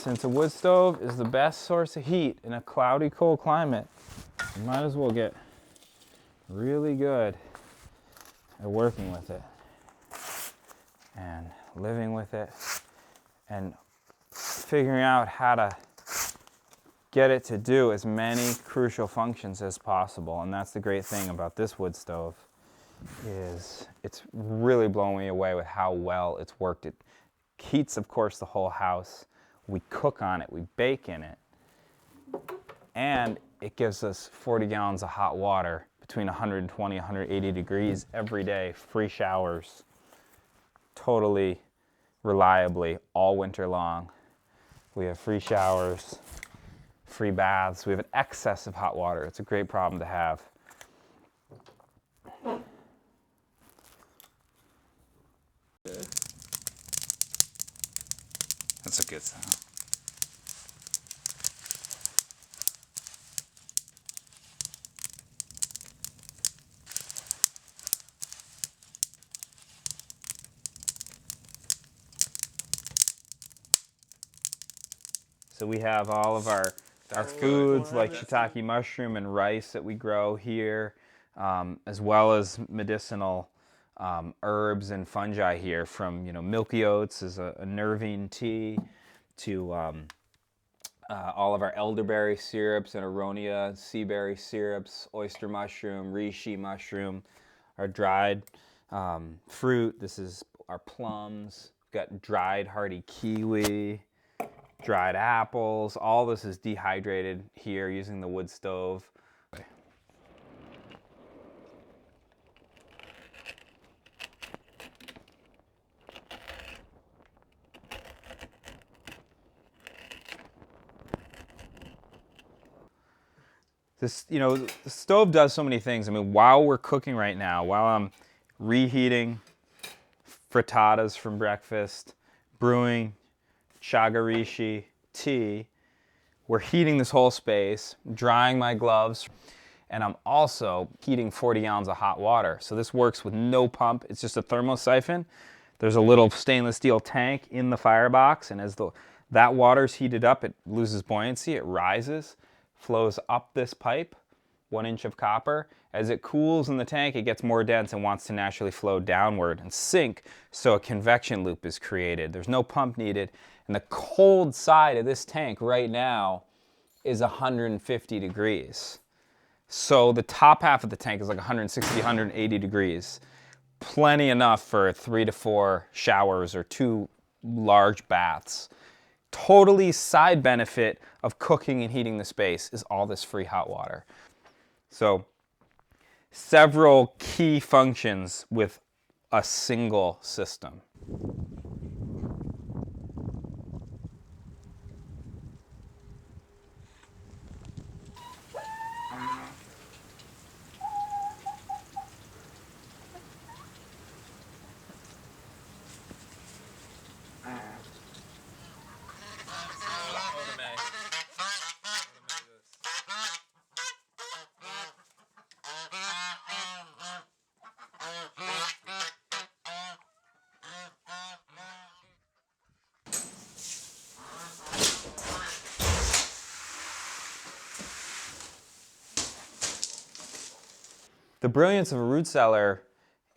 since a wood stove is the best source of heat in a cloudy, cold climate, you might as well get really good at working with it and living with it and figuring out how to get it to do as many crucial functions as possible. And that's the great thing about this wood stove, is it's really blown me away with how well it's worked. It heats, of course, the whole house. We cook on it, we bake in it, and it gives us 40 gallons of hot water between 120 and 180 degrees every day, free showers, totally reliably all winter long. We have free showers, free baths. We have an excess of hot water. It's a great problem to have. That's a good sound. So we have all of our foods like shiitake mushroom and rice that we grow here, as well as medicinal herbs and fungi here, from milky oats as a nervine tea to all of our elderberry syrups and aronia sea berry syrups, oyster mushroom, reishi mushroom, our dried fruit. This is our plums. We've got dried hardy kiwi, dried apples. All this is dehydrated here using the wood stove. This, the stove does so many things. I mean, while we're cooking right now, while I'm reheating frittatas from breakfast, brewing chagarishi tea, we're heating this whole space, drying my gloves, and I'm also heating 40 gallons of hot water. So this works with no pump. It's just a thermosiphon. There's a little stainless steel tank in the firebox, and as that water's heated up, it loses buoyancy, it rises, flows up this pipe, 1 inch of copper. As it cools in the tank, it gets more dense and wants to naturally flow downward and sink, so a convection loop is created. There's no pump needed, and the cold side of this tank right now is 150 degrees. So the top half of the tank is like 160, 180 degrees. Plenty enough for 3 to 4 showers or 2 large baths. Totally side benefit of cooking and heating the space is all this free hot water. So several key functions with a single system. The brilliance of a root cellar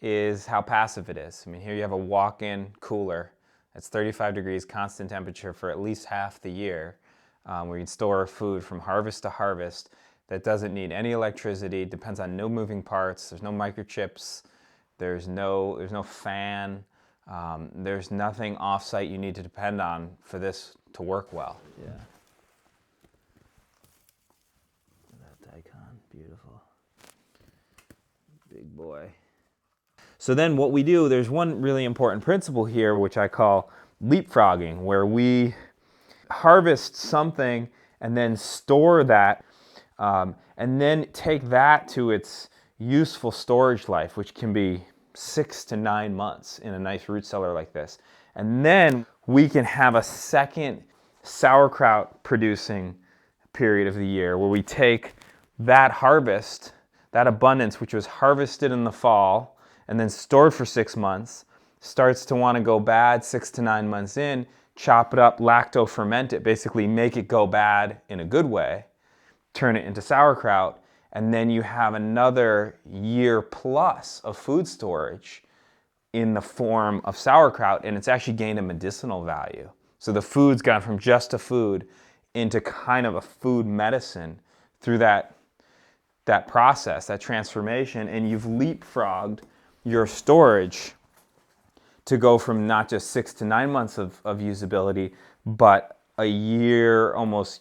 is how passive it is. I mean, here you have a walk-in cooler. It's 35 degrees, constant temperature for at least half the year, where you can store food from harvest to harvest that doesn't need any electricity, depends on no moving parts, there's no microchips, there's no fan, there's nothing off-site you need to depend on for this to work well. Yeah. That daikon, beautiful. Big boy. So then what we do, there's one really important principle here, which I call leapfrogging, where we harvest something and then store that, and then take that to its useful storage life, which can be 6 to 9 months in a nice root cellar like this. And then we can have a second sauerkraut producing period of the year where we take that harvest, that abundance which was harvested in the fall and then stored for 6 months, starts to want to go bad 6 to 9 months in, chop it up, lacto ferment it, basically make it go bad in a good way, turn it into sauerkraut, and then you have another year plus of food storage in the form of sauerkraut, and it's actually gained a medicinal value. So the food's gone from just a food into kind of a food medicine through that process, that transformation, and you've leapfrogged your storage to go from not just 6 to 9 months of usability, but a year, almost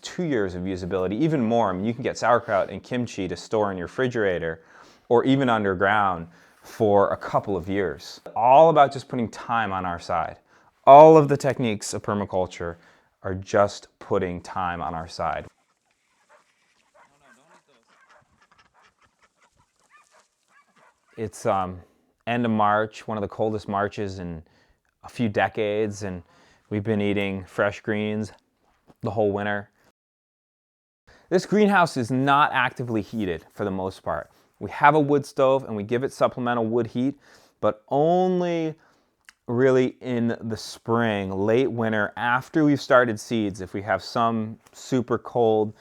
2 years of usability, even more. I mean, you can get sauerkraut and kimchi to store in your refrigerator or even underground for a couple of years. All about just putting time on our side. All of the techniques of permaculture are just putting time on our side. It's end of March, one of the coldest Marches in a few decades, and we've been eating fresh greens the whole winter. This greenhouse is not actively heated for the most part. We have a wood stove and we give it supplemental wood heat, but only really in the spring, late winter, after we've started seeds. If we have some super cold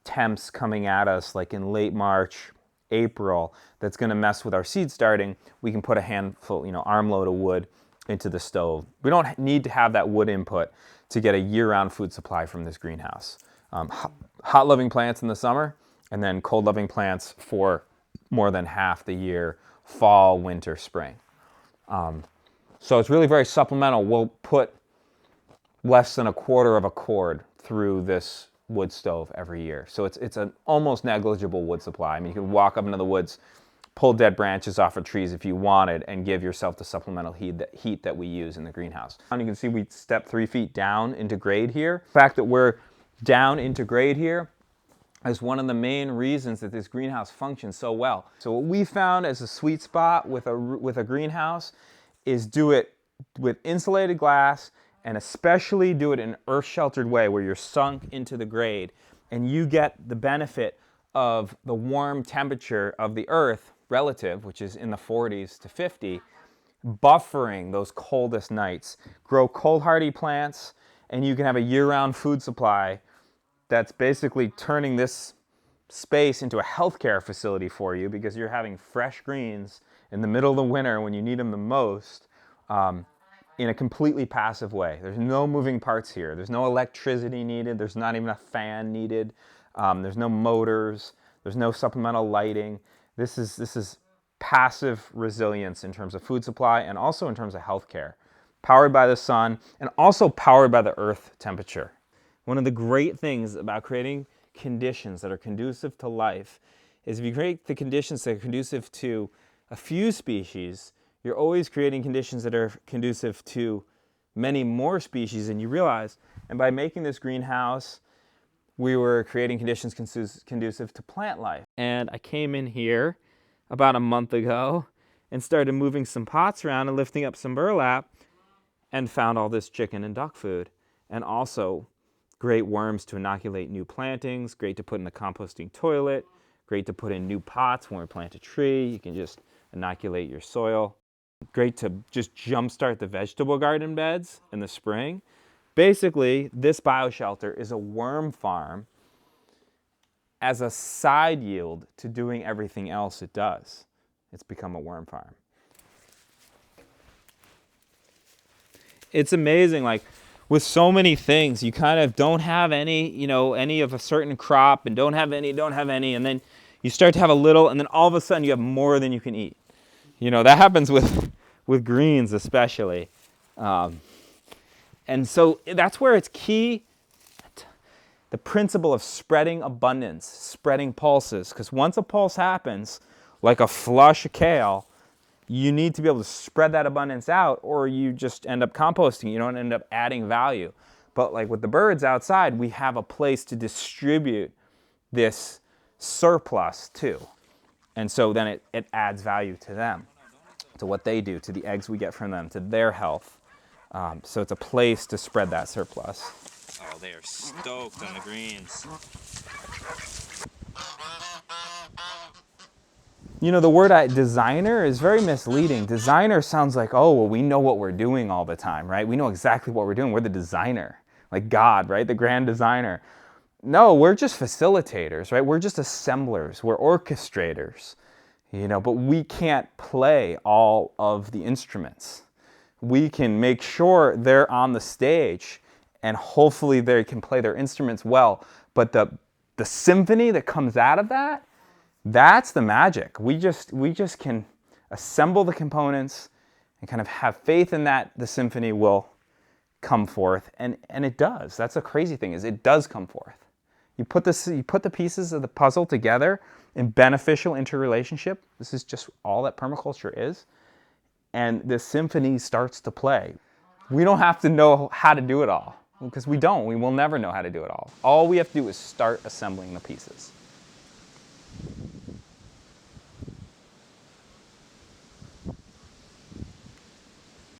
temps coming at us, like in late March, April, that's going to mess with our seed starting, we can put a handful, armload of wood into the stove. We don't need to have that wood input to get a year-round food supply from this greenhouse. Hot-loving plants in the summer, and then cold-loving plants for more than half the year, fall, winter, spring. So it's really very supplemental. We'll put less than a quarter of a cord through this wood stove every year. So it's an almost negligible wood supply. I mean, you can walk up into the woods, pull dead branches off of trees if you wanted, and give yourself the supplemental heat that we use in the greenhouse. And you can see we step 3 feet down into grade here. The fact that we're down into grade here is one of the main reasons that this greenhouse functions so well. So what we found as a sweet spot with a greenhouse is do it with insulated glass, and especially do it in an earth-sheltered way where you're sunk into the grade and you get the benefit of the warm temperature of the earth relative, which is in the 40s to 50, buffering those coldest nights. Grow cold hardy plants, and you can have a year-round food supply that's basically turning this space into a healthcare facility for you, because you're having fresh greens in the middle of the winter when you need them the most, in a completely passive way. There's no moving parts here. There's no electricity needed. There's not even a fan needed. There's no motors. There's no supplemental lighting. This is passive resilience in terms of food supply and also in terms of healthcare. Powered by the sun and also powered by the earth temperature. One of the great things about creating conditions that are conducive to life is if you create the conditions that are conducive to a few species, you're always creating conditions that are conducive to many more species than you realize. And by making this greenhouse, we were creating conditions conducive to plant life. And I came in here about a month ago and started moving some pots around and lifting up some burlap and found all this chicken and duck food. And also great worms to inoculate new plantings, great to put in the composting toilet, great to put in new pots when we plant a tree. You can just inoculate your soil. Great to just jumpstart the vegetable garden beds in the spring. Basically, this bioshelter is a worm farm as a side yield to doing everything else it does. It's become a worm farm. It's amazing, like with so many things, you kind of don't have any, any of a certain crop, and don't have any, and then you start to have a little, and then all of a sudden you have more than you can eat. That happens with greens especially. And so that's where it's key, the principle of spreading abundance, spreading pulses. Because once a pulse happens, like a flush of kale, you need to be able to spread that abundance out, or you just end up composting. You don't end up adding value. But like with the birds outside, we have a place to distribute this surplus too. And so then it adds value to them, to what they do, to the eggs we get from them, to their health. So it's a place to spread that surplus. Oh, they are stoked on the greens. You know, the word designer is very misleading. Designer sounds like, oh, well, we know what we're doing all the time, right? We know exactly what we're doing. We're the designer, like God, right? The grand designer. No, we're just facilitators, right? We're just assemblers. We're orchestrators, you know, but we can't play all of the instruments. We can make sure they're on the stage and hopefully they can play their instruments well. But the symphony that comes out of that, that's the magic. We just can assemble the components and kind of have faith in that the symphony will come forth, and it does. That's the crazy thing, is it does come forth. You put the pieces of the puzzle together in beneficial interrelationship. This is just all that permaculture is, and the symphony starts to play. We don't have to know how to do it all, because we don't. We will never know how to do it all. All we have to do is start assembling the pieces.